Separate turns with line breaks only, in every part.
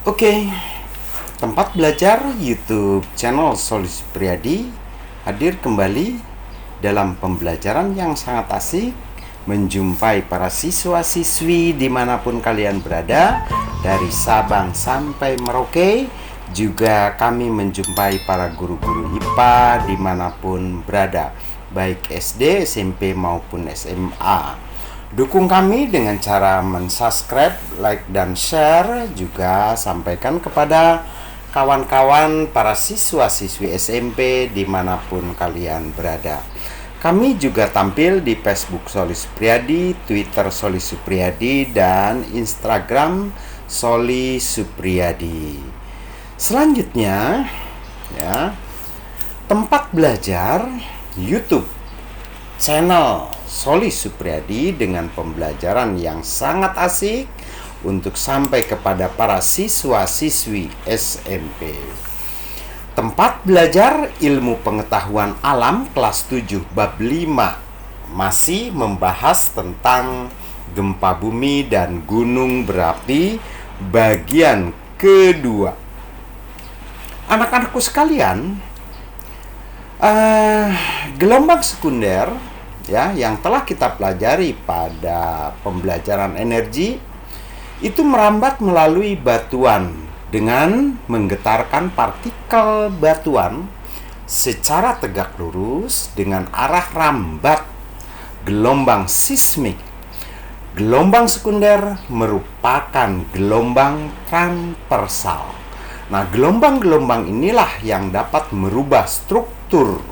Oke, tempat belajar YouTube channel Soli Supriyadi hadir kembali dalam pembelajaran yang sangat asik, menjumpai para siswa-siswi dimanapun kalian berada, dari Sabang sampai Merauke. Juga kami menjumpai para guru-guru IPA dimanapun berada, baik SD, SMP maupun SMA. Dukung kami dengan cara mensubscribe, like, dan share. Juga sampaikan kepada kawan-kawan para siswa-siswi SMP dimanapun kalian berada. Kami juga tampil di Facebook Soli Supriyadi, Twitter Soli Supriyadi, dan Instagram Soli Supriyadi. Selanjutnya, ya, tempat belajar YouTube channel Soli Supriyadi dengan pembelajaran yang sangat asik untuk sampai kepada para siswa-siswi SMP. Tempat belajar ilmu pengetahuan alam kelas 7 bab 5 masih membahas tentang gempa bumi dan gunung berapi bagian kedua. Anak-anakku sekalian, gelombang sekunder, ya, yang telah kita pelajari pada pembelajaran energi itu merambat melalui batuan dengan menggetarkan partikel batuan secara tegak lurus dengan arah rambat gelombang sismik. Gelombang sekunder merupakan gelombang transversal. Nah, gelombang-gelombang inilah yang dapat merubah struktur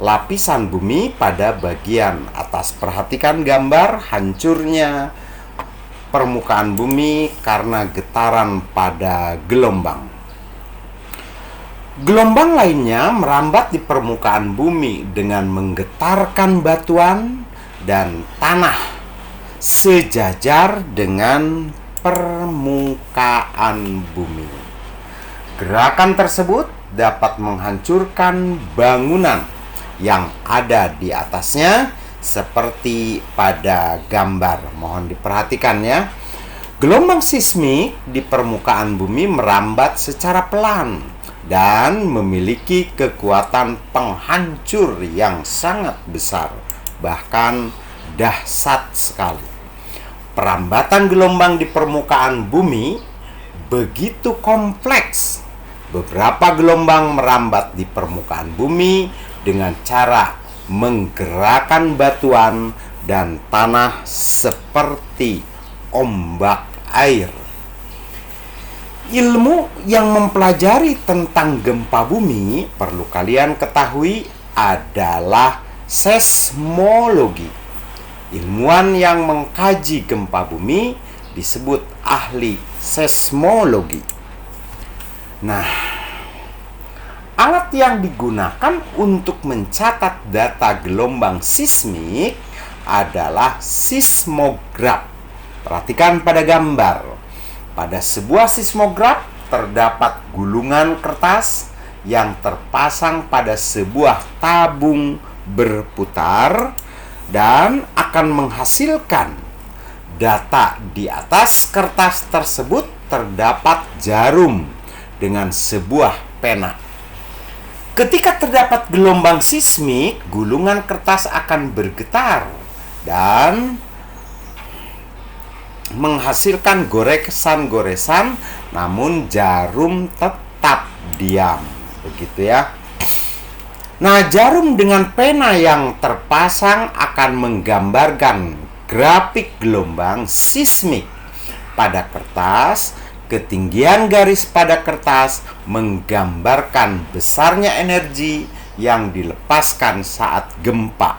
lapisan bumi pada bagian atas. Perhatikan gambar hancurnya permukaan bumi karena getaran pada gelombang. Gelombang lainnya merambat di permukaan bumi dengan menggetarkan batuan dan tanah sejajar dengan permukaan bumi. Gerakan tersebut dapat menghancurkan bangunan yang ada di atasnya seperti pada gambar. Mohon diperhatikan ya. Gelombang sismik di permukaan bumi merambat secara pelan dan memiliki kekuatan penghancur yang sangat besar, bahkan dahsyat sekali. Perambatan gelombang di permukaan bumi begitu kompleks. Beberapa gelombang merambat di permukaan bumi dengan cara menggerakkan batuan dan tanah seperti ombak air. Ilmu yang mempelajari tentang gempa bumi perlu kalian ketahui adalah seismologi. Ilmuwan yang mengkaji gempa bumi disebut ahli seismologi. Nah, alat yang digunakan untuk mencatat data gelombang sismik adalah seismograf. Perhatikan pada gambar. Pada sebuah seismograf terdapat gulungan kertas yang terpasang pada sebuah tabung berputar dan akan menghasilkan data. Di atas kertas tersebut terdapat jarum dengan sebuah pena. Ketika terdapat gelombang sismik, gulungan kertas akan bergetar dan menghasilkan goresan-goresan, namun jarum tetap diam. Begitu ya. Nah, jarum dengan pena yang terpasang akan menggambarkan grafik gelombang sismik pada kertas. Ketinggian garis pada kertas menggambarkan besarnya energi yang dilepaskan saat gempa,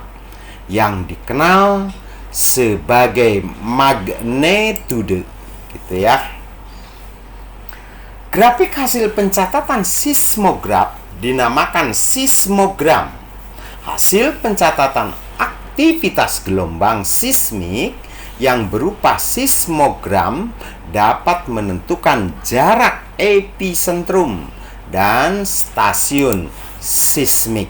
yang dikenal sebagai magnitude, gitu ya. Grafik hasil pencatatan seismograf dinamakan seismogram. Hasil pencatatan aktivitas gelombang sismik yang berupa seismogram dapat menentukan jarak epicentrum dan stasiun sismik.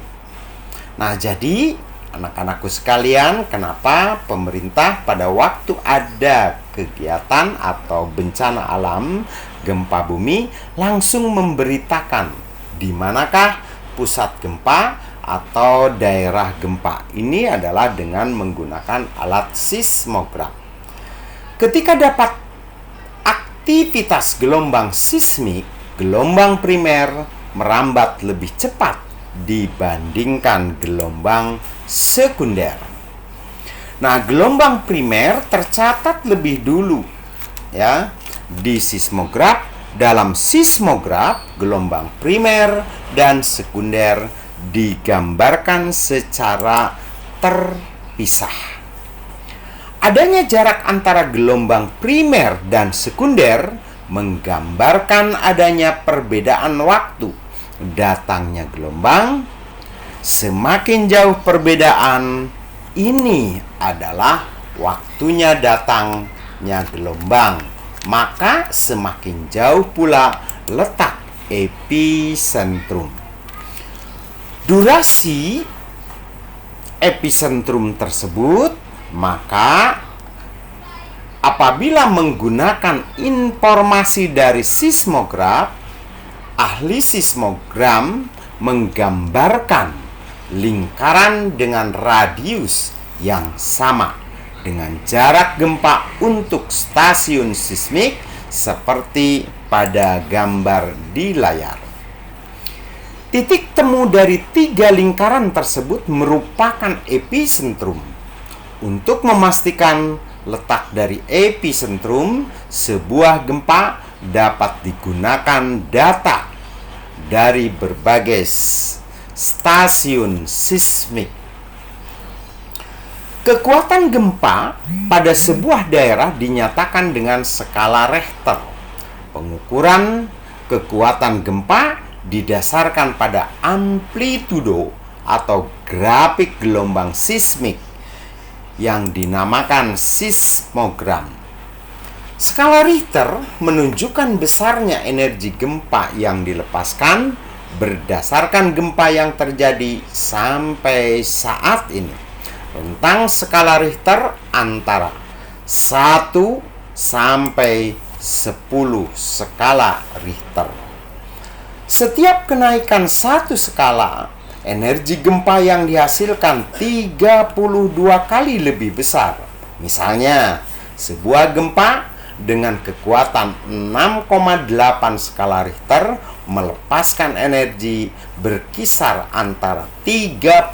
Nah, jadi anak-anakku sekalian, kenapa pemerintah pada waktu ada kegiatan atau bencana alam gempa bumi langsung memberitakan di manakah pusat gempa atau daerah gempa. Ini adalah dengan menggunakan alat seismograf. Ketika dapat aktivitas gelombang seismik, gelombang primer merambat lebih cepat dibandingkan gelombang sekunder. Nah, gelombang primer tercatat lebih dulu ya di seismograf. Dalam seismograf, gelombang primer dan sekunder digambarkan secara terpisah. Adanya jarak antara gelombang primer dan sekunder menggambarkan adanya perbedaan waktu datangnya gelombang. Semakin jauh perbedaan, ini adalah waktunya datangnya gelombang, maka semakin jauh pula letak epicentrum. Durasi epicentrum tersebut, maka apabila menggunakan informasi dari seismograf, ahli seismogram menggambarkan lingkaran dengan radius yang sama dengan jarak gempa untuk stasiun seismik seperti pada gambar di layar. Titik temu dari 3 lingkaran tersebut merupakan epicentrum. Untuk memastikan letak dari epicentrum sebuah gempa, dapat digunakan data dari berbagai stasiun seismik. Kekuatan gempa pada sebuah daerah dinyatakan dengan skala Richter. Pengukuran kekuatan gempa didasarkan pada amplitudo atau grafik gelombang seismik yang dinamakan seismogram. Skala Richter menunjukkan besarnya energi gempa yang dilepaskan berdasarkan gempa yang terjadi sampai saat ini. Rentang skala Richter antara 1 sampai 10 skala Richter. Setiap kenaikan 1 skala, energi gempa yang dihasilkan 32 kali lebih besar. Misalnya, sebuah gempa dengan kekuatan 6,8 skala Richter melepaskan energi berkisar antara 32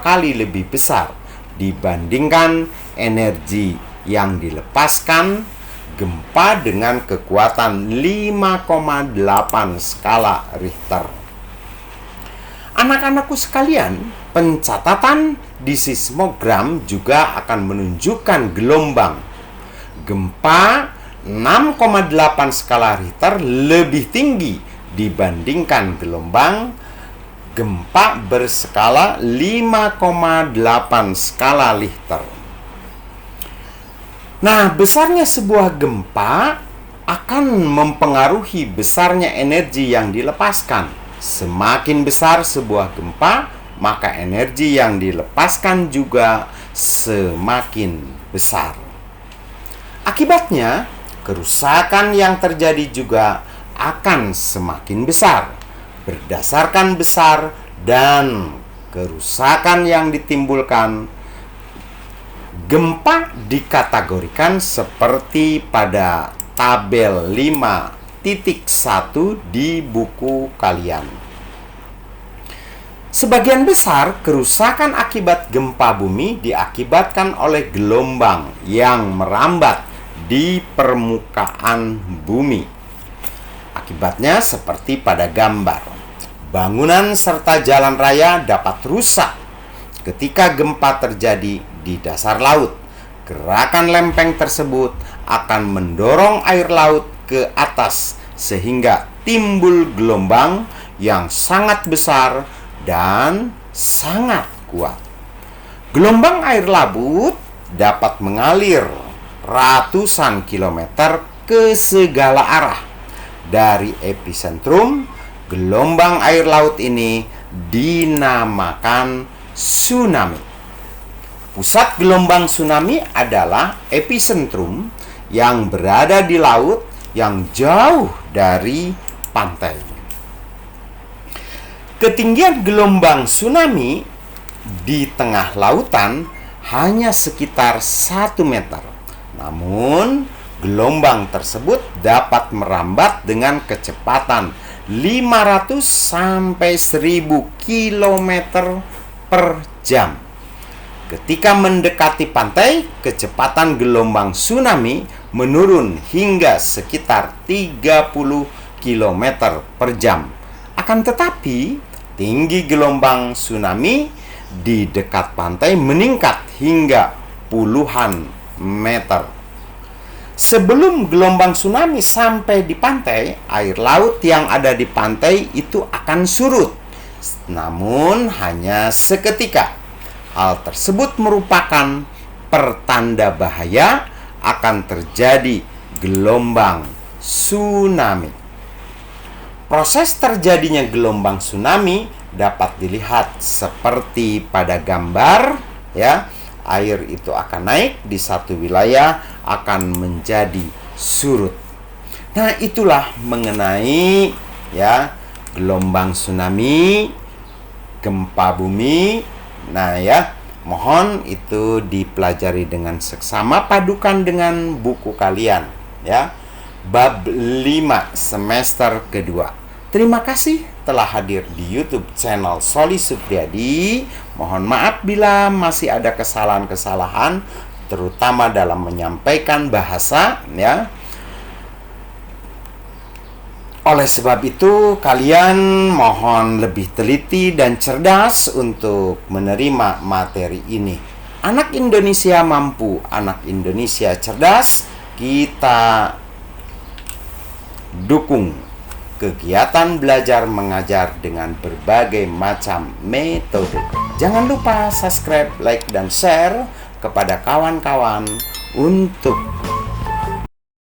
kali lebih besar dibandingkan energi yang dilepaskan gempa dengan kekuatan 5,8 skala Richter. Anak-anakku sekalian, pencatatan di seismogram juga akan menunjukkan gelombang gempa 6,8 skala Richter lebih tinggi dibandingkan gelombang gempa berskala 5,8 skala Richter. Nah, besarnya sebuah gempa akan mempengaruhi besarnya energi yang dilepaskan. Semakin besar sebuah gempa, maka energi yang dilepaskan juga semakin besar. Akibatnya, kerusakan yang terjadi juga akan semakin besar. Berdasarkan besar dan kerusakan yang ditimbulkan, gempa dikategorikan seperti pada tabel 5.1 di buku kalian. Sebagian besar kerusakan akibat gempa bumi diakibatkan oleh gelombang yang merambat di permukaan bumi. Akibatnya seperti pada gambar. Bangunan serta jalan raya dapat rusak ketika gempa terjadi di dasar laut. Gerakan lempeng tersebut akan mendorong air laut ke atas sehingga timbul gelombang yang sangat besar dan sangat kuat. Gelombang air laut dapat mengalir ratusan kilometer ke segala arah. Dari epicentrum, gelombang air laut ini dinamakan tsunami. Pusat gelombang tsunami adalah epicentrum yang berada di laut yang jauh dari pantai. Ketinggian gelombang tsunami di tengah lautan hanya sekitar 1 meter. Namun, gelombang tersebut dapat merambat dengan kecepatan 500 sampai 1000 km per jam. Ketika mendekati pantai, kecepatan gelombang tsunami menurun hingga sekitar 30 km per jam. Akan tetapi, tinggi gelombang tsunami di dekat pantai meningkat hingga puluhan meter. Sebelum gelombang tsunami sampai di pantai, air laut yang ada di pantai itu akan surut. Namun hanya seketika. Hal tersebut merupakan pertanda bahaya akan terjadi gelombang tsunami. Proses terjadinya gelombang tsunami dapat dilihat seperti pada gambar, ya. Air itu akan naik di satu wilayah, akan menjadi surut. Nah, itulah mengenai ya gelombang tsunami, gempa bumi. Nah, ya, mohon itu dipelajari dengan seksama, padukan dengan buku kalian, ya. Bab 5 semester kedua. Terima kasih telah hadir di YouTube channel Soli Supriyadi. Mohon maaf bila masih ada kesalahan-kesalahan, terutama dalam menyampaikan bahasa, ya. Oleh sebab itu, kalian mohon lebih teliti dan cerdas untuk menerima materi ini. Anak Indonesia mampu, anak Indonesia cerdas. Kita dukung kegiatan belajar mengajar dengan berbagai macam metode. Jangan lupa subscribe, like, dan share kepada kawan-kawan untuk